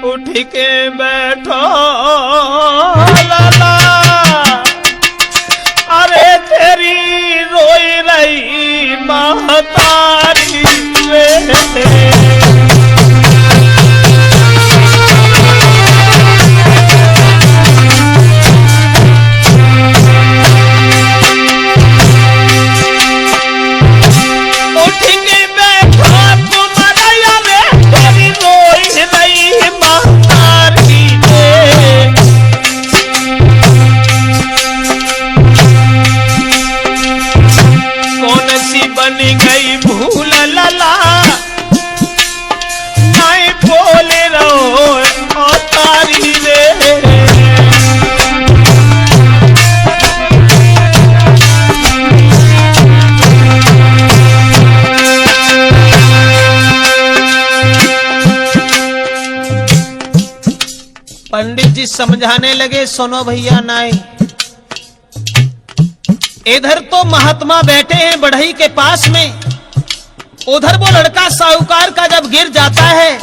उठ के बैठो लाला, अरे तेरी रोई रही महतारी रे। पंडित जी समझाने लगे, सुनो भैया नाई, इधर तो महात्मा बैठे हैं बढ़ई के पास में, उधर वो लड़का साहूकार का जब गिर जाता है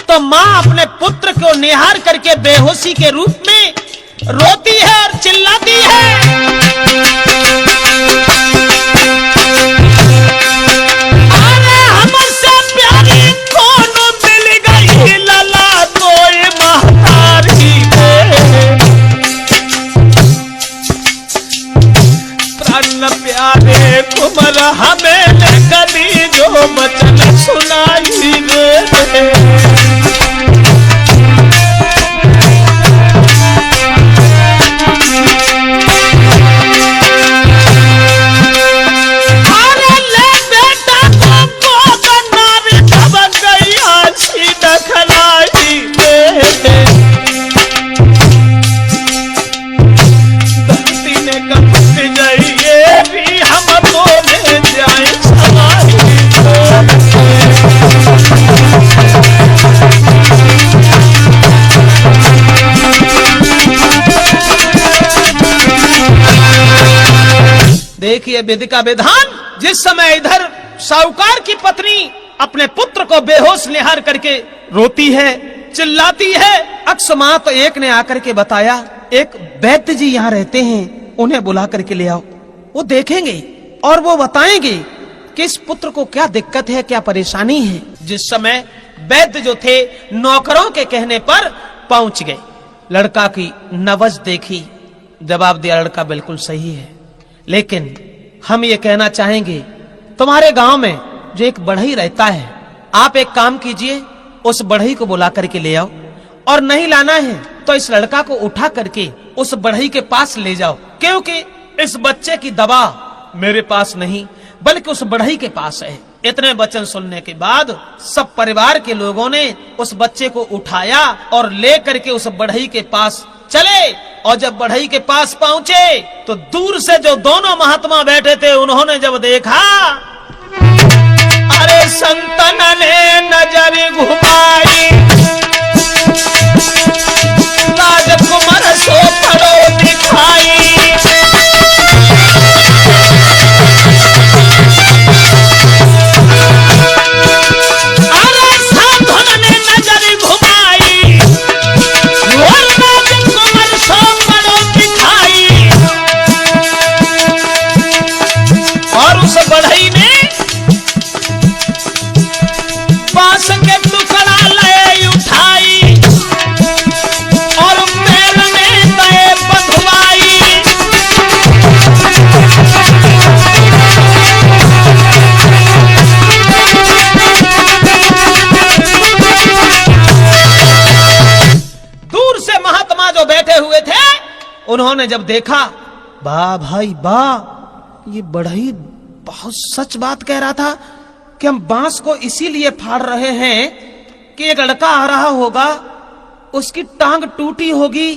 तो माँ अपने पुत्र को निहार करके बेहोशी के रूप में रोती है और चिल्लाती है। अरे हमसे प्यारी कौन मिल गई लला तो महतारी प्राण प्यारे कुमर हमें कभी जो वचन सुनाई रे। देखिए विधि का विधान, जिस समय इधर साहूकार की पत्नी अपने पुत्र को बेहोश निहार करके रोती है, चिल्लाती है, अकस्मात एक ने आकर के बताया, एक वैद्य जी यहाँ रहते हैं, उन्हें बुला करके ले आओ, वो देखेंगे और वो बताएंगे कि इस पुत्र को क्या दिक्कत है, क्या परेशानी है। जिस समय वैद्य जो थे नौकरों के कहने पर पहुंच गए, लड़का की नब्ज देखी, जवाब दिया लड़का बिल्कुल सही है, लेकिन हम ये कहना चाहेंगे तुम्हारे गांव में जो एक बढ़ई रहता है, आप एक काम कीजिए, उस बढ़ई को बुला करके ले आओ, और नहीं लाना है तो इस लड़का को उठा करके उस बढ़ई के पास ले जाओ, क्योंकि इस बच्चे की दवा मेरे पास नहीं बल्कि उस बढ़ई के पास है। इतने वचन सुनने के बाद सब परिवार के लोगों ने उस बच्चे को उठाया और ले करके उस बढ़ई के पास चले, और जब बढ़ई के पास पहुंचे तो दूर से जो दोनों महात्मा बैठे थे उन्होंने जब देखा, अरे संतन ने नजर घुमाई, राजकुमार सो पड़ो दिखाई, अरे साधुन ने नजर घुमाई, राजकुमार सो पड़ो दिखाई, और उस बढ़ई ने बांस के टुकड़ा ले उठाई और पैर में दए बंधवाई, दूर से महात्मा जो बैठे हुए थे उन्होंने जब देखा, वाह भाई वाह, ये बढ़ई बहुत सच बात कह रहा था कि हम बांस को इसीलिए फाड़ रहे हैं कि एक लड़का आ रहा होगा, उसकी टांग टूटी होगी,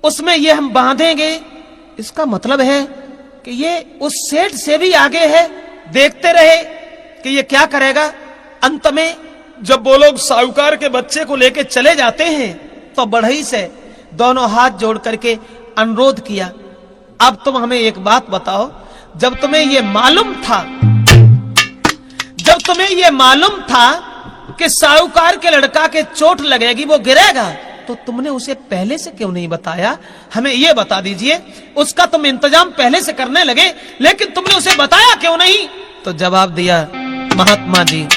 उसमें ये हम बांधेंगे, इसका मतलब है कि ये उस सेठ से भी आगे है, देखते रहे कि ये क्या करेगा। अंत में जब वो लोग साहूकार के बच्चे को लेके चले जाते हैं तो बढ़ई से दोनों हाथ जोड़ करके अनुरोध किया, अब तुम हमें एक बात बताओ, जब तुम्हें ये मालूम था कि साहूकार के लड़का के चोट लगेगी, वो गिरेगा, तो तुमने उसे पहले से क्यों नहीं बताया? हमें ये बता दीजिए। उसका तुम इंतजाम पहले से करने लगे, लेकिन तुमने उसे बताया क्यों नहीं? तो जवाब दिया, महात्मा जी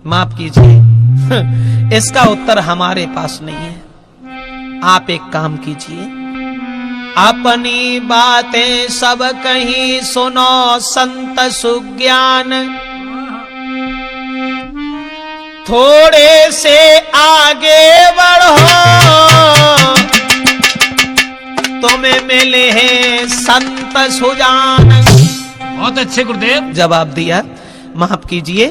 माफ कीजिए, इसका उत्तर हमारे पास नहीं है। आप एक काम कीजिए, अपनी बातें सब कहीं सुनो संत सुज्ञान, थोड़े से आगे बढ़ो, तुम्हें मिले हैं संत सुजान। बहुत अच्छे गुरुदेव। जवाब दिया, माफ कीजिए,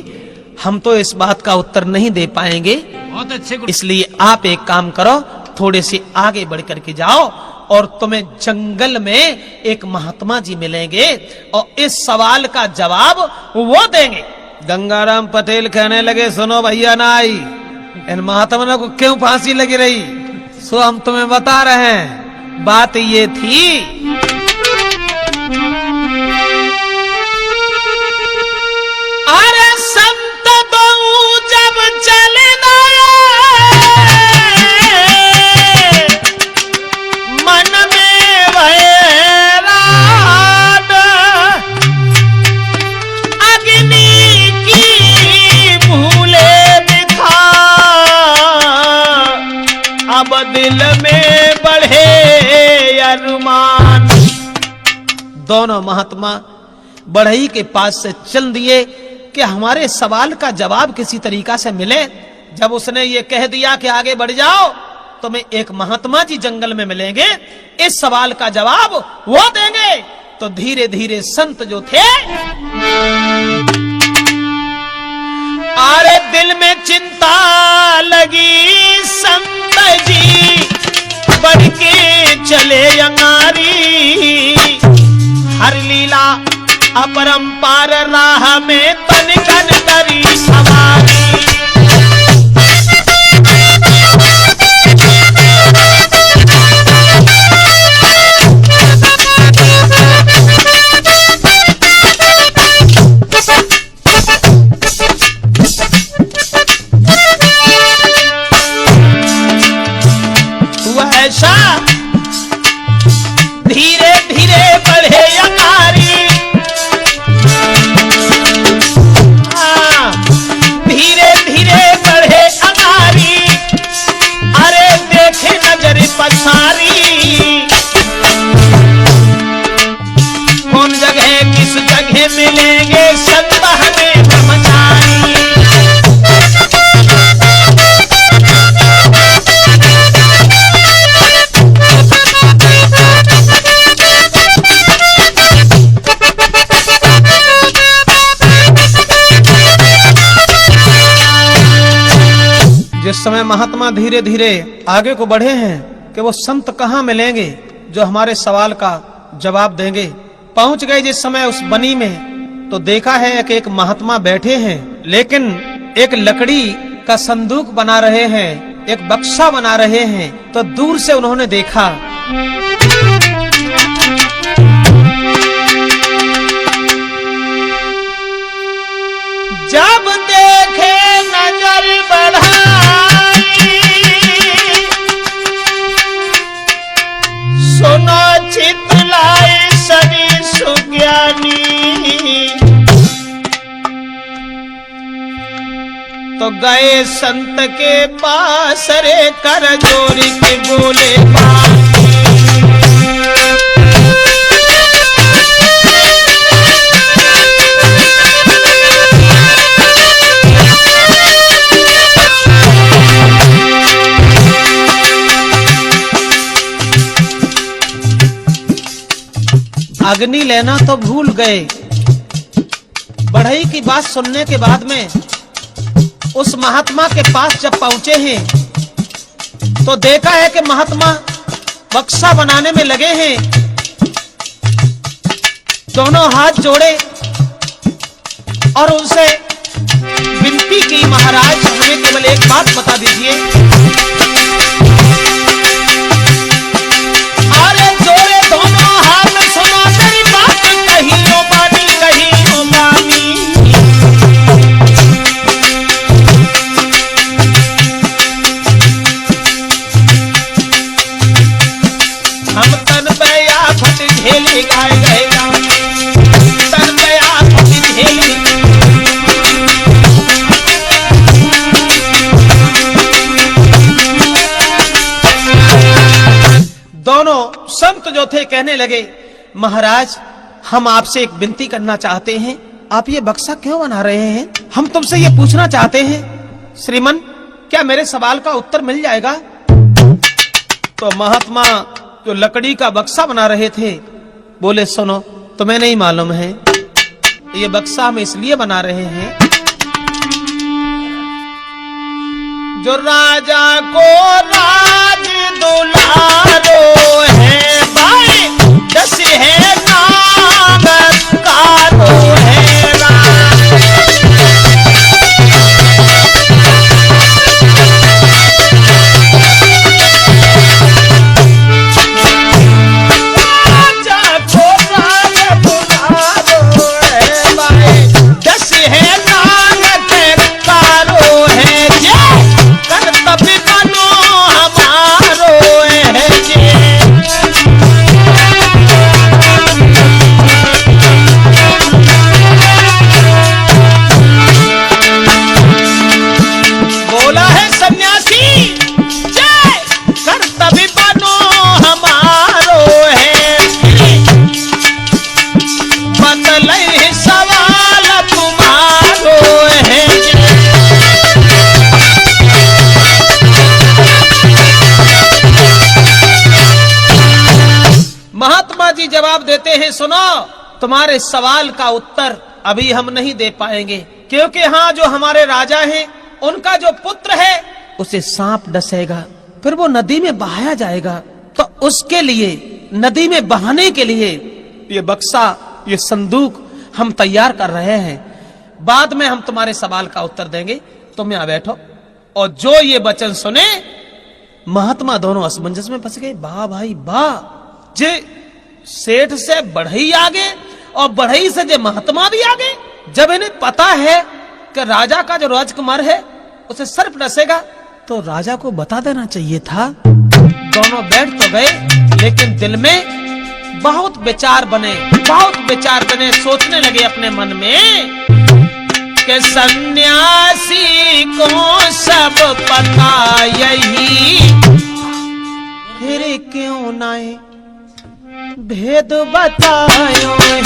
हम तो इस बात का उत्तर नहीं दे पाएंगे। बहुत अच्छे गुरुदेव। इसलिए आप एक काम करो, थोड़े से आगे बढ़ करके जाओ और तुम्हें जंगल में एक महात्मा जी मिलेंगे और इस सवाल का जवाब वो देंगे। गंगाराम पटेल कहने लगे, सुनो भैया नाई, इन महात्मा को क्यों फांसी लगी रही? सो हम तुम्हें बता रहे हैं, बात ये थी अरे संत बहु जब चलना मन में वैराग, अग्नि की भूले बिथा, अब दिल में बढ़े अरमान। दोनों महात्मा बढ़ई के पास से चल दिए कि हमारे सवाल का जवाब किसी तरीका से मिले। जब उसने ये कह दिया कि आगे बढ़ जाओ, तुम्हें एक महात्मा जी जंगल में मिलेंगे, इस सवाल का जवाब वो देंगे, तो धीरे धीरे संत जो थे, अरे दिल में चिंता लगी संत जी, बढ़ के चले अंगारी, हर लीला अपरंपार राह में तनिकन तरी सवारी। ऐसा धीरे धीरे बढ़े अंगारी, धीरे धीरे बढ़े अंगारी, अरे देखे नजर पछारी, कौन जगह किस जगह मिलेंगे संत हमें ब्रह्मचारी। जिस समय महात्मा धीरे धीरे आगे को बढ़े हैं कि वो संत कहाँ मिलेंगे जो हमारे सवाल का जवाब देंगे। पहुंच गए जिस समय उस बनी में, तो देखा है कि एक महात्मा बैठे हैं, लेकिन एक लकड़ी का संदूक बना रहे हैं, एक बक्सा बना रहे हैं। तो दूर से उन्होंने देखा, जब देखे नजर बढ़ाई, सुनो चितलाए सभी सुज्ञानी, तो गए संत के पास रे कर जोड़ी के बोले बानी। अग्नि लेना तो भूल गए। बढ़ई की बात सुनने के बाद में उस महात्मा के पास जब पहुंचे हैं, तो देखा है कि महात्मा बक्सा बनाने में लगे हैं। दोनों हाथ जोड़े और उनसे विनती की, महाराज हमें केवल एक बात बता दीजिए। अरे जोड़े दोनों हाथ, सुनो तेरी बात कही ओ बानी, कही ओ बानी। गाए गएगा तर गया तुझी झेली। दोनों संत जो थे कहने लगे, महाराज हम आपसे एक विनती करना चाहते हैं, आप ये बक्सा क्यों बना रहे हैं? हम तुमसे ये पूछना चाहते हैं श्रीमन, क्या मेरे सवाल का उत्तर मिल जाएगा? तो महात्मा जो लकड़ी का बक्सा बना रहे थे बोले, सुनो तुम्हें नहीं मालूम है ये बक्सा हम इसलिए बना रहे हैं जो राजा को राज दुलारो है भाई, दस है नागकारो है राजा को राज दुलारो है भाई, दस है नागकारो है जे कर्तव्य बनो हमारो है जे। बोला है सन्यासी जय कर्तव्य बनो हमारो है, बदले सवाल तुम्हारो है जे। महात्मा जी जवाब देते हैं, सुनो तुम्हारे सवाल का उत्तर अभी हम नहीं दे पाएंगे, क्योंकि हाँ जो हमारे राजा हैं उनका जो पुत्र है उसे सांप डसेगा, फिर वो नदी में बहाया जाएगा, तो उसके लिए नदी में बहाने के लिए ये बक्सा ये संदूक हम तैयार कर रहे हैं, बाद में हम तुम्हारे सवाल का उत्तर देंगे, तुम यहां बैठो। और जो ये वचन सुने महात्मा दोनों असमंजस में फंस गए। वाह भाई वाह, जे सेठ से बढ़ई आगे और बढ़ई से जे महात्मा भी आगे। जब इन्हें पता है कि राजा का जो राजकुमार है उसे सर्प डसेगा तो राजा को बता देना चाहिए था। दोनों बैठ तो गए लेकिन दिल में बहुत विचार बने, सोचने लगे अपने मन में कि सन्यासी को सब पता यही, फिर क्यों नाए भेद बतायो है।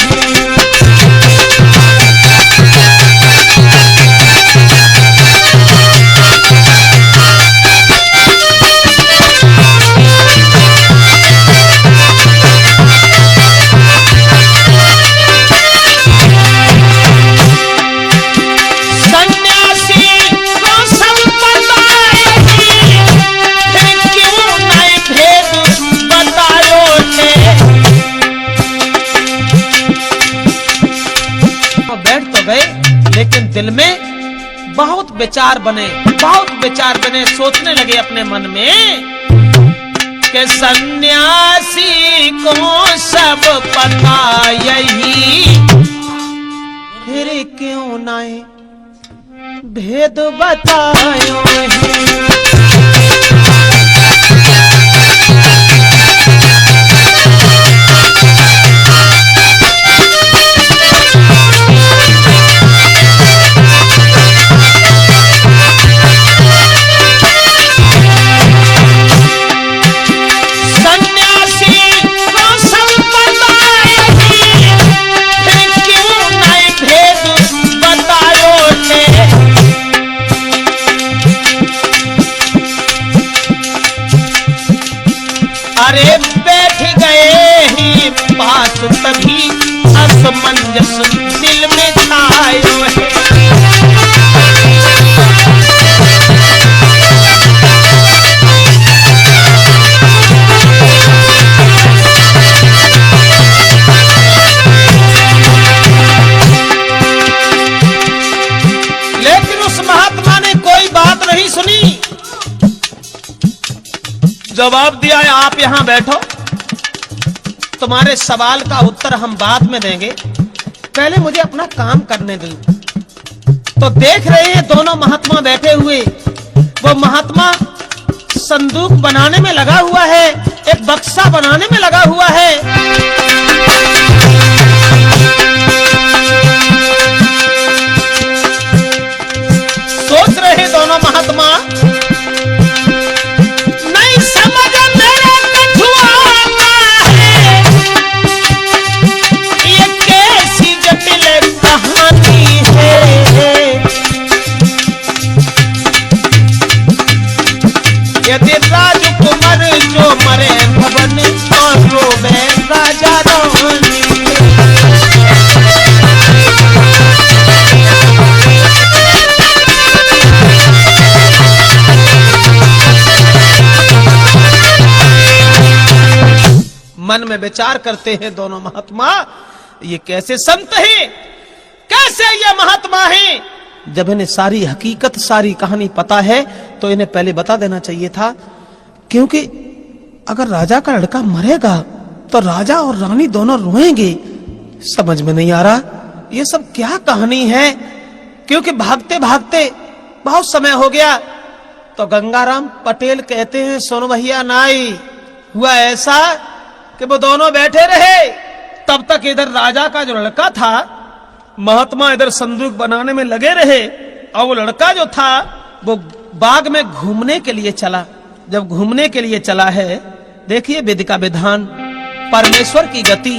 लेकिन दिल में बहुत विचार बने, सोचने लगे अपने मन में कि सन्यासी को सब पता यही, फिर क्यों नाए भेद बतायो है। अरे बैठ गए ही पास तभी असमंजस दिल में छायो है। लेकिन उस महात्मा ने कोई बात नहीं सुनी, जवाब दिया है आप यहां बैठो, तुम्हारे सवाल का उत्तर हम बाद में देंगे, पहले मुझे अपना काम करने दो। तो देख रहे हैं दोनों महात्मा बैठे हुए, वो महात्मा संदूक बनाने में लगा हुआ है, एक बक्सा बनाने में लगा हुआ है। यदि राजकुमार जो मरे भवन और रोवे राजा रानी। मन में विचार करते हैं दोनों महात्मा, ये कैसे संत हैं, कैसे ये महात्मा हैं। जब इन्हें सारी हकीकत सारी कहानी पता है तो इन्हें पहले बता देना चाहिए था, क्योंकि अगर राजा का लड़का मरेगा तो राजा और रानी दोनों रोएंगे। समझ में नहीं आ रहा ये सब क्या कहानी है, क्योंकि भागते भागते बहुत समय हो गया। तो गंगाराम पटेल कहते हैं, सुन भैया नाई, हुआ ऐसा कि वो दोनों बैठे रहे, तब तक इधर राजा का जो लड़का था, महात्मा इधर संदूक बनाने में लगे रहे, और वो लड़का जो था वो बाग में घूमने के लिए चला। जब घूमने के लिए चला है, देखिए विधि का विधान, परमेश्वर की गति।